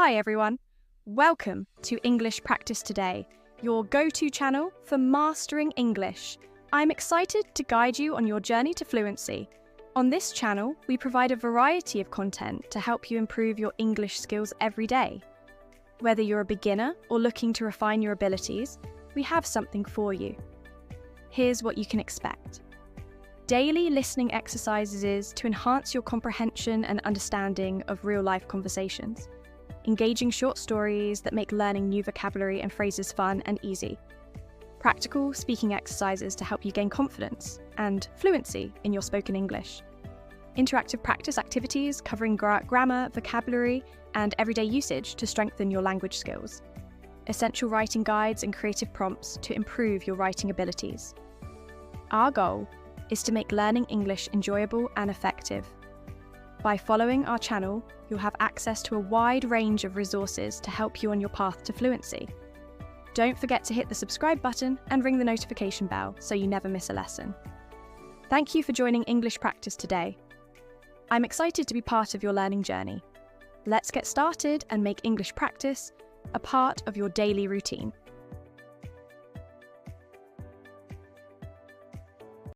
Hi everyone, welcome to English Practice Today, your go-to channel for mastering English. I'm excited to guide you on your journey to fluency. On this channel, we provide a variety of content to help you improve your English skills every day. Whether you're a beginner or looking to refine your abilities, we have something for you. Here's what you can expect. Daily listening exercises to enhance your comprehension and understanding of real-life conversations. Engaging short stories that make learning new vocabulary and phrases fun and easy. Practical speaking exercises to help you gain confidence and fluency in your spoken English. Interactive practice activities covering grammar, vocabulary, and everyday usage to strengthen your language skills. Essential writing guides and creative prompts to improve your writing abilities. Our goal is to make learning English enjoyable and effective. By following our channel, you'll have access to a wide range of resources to help you on your path to fluency. Don't forget to hit the subscribe button and ring the notification bell so you never miss a lesson. Thank you for joining English Practice Today. I'm excited to be part of your learning journey. Let's get started and make English practice a part of your daily routine.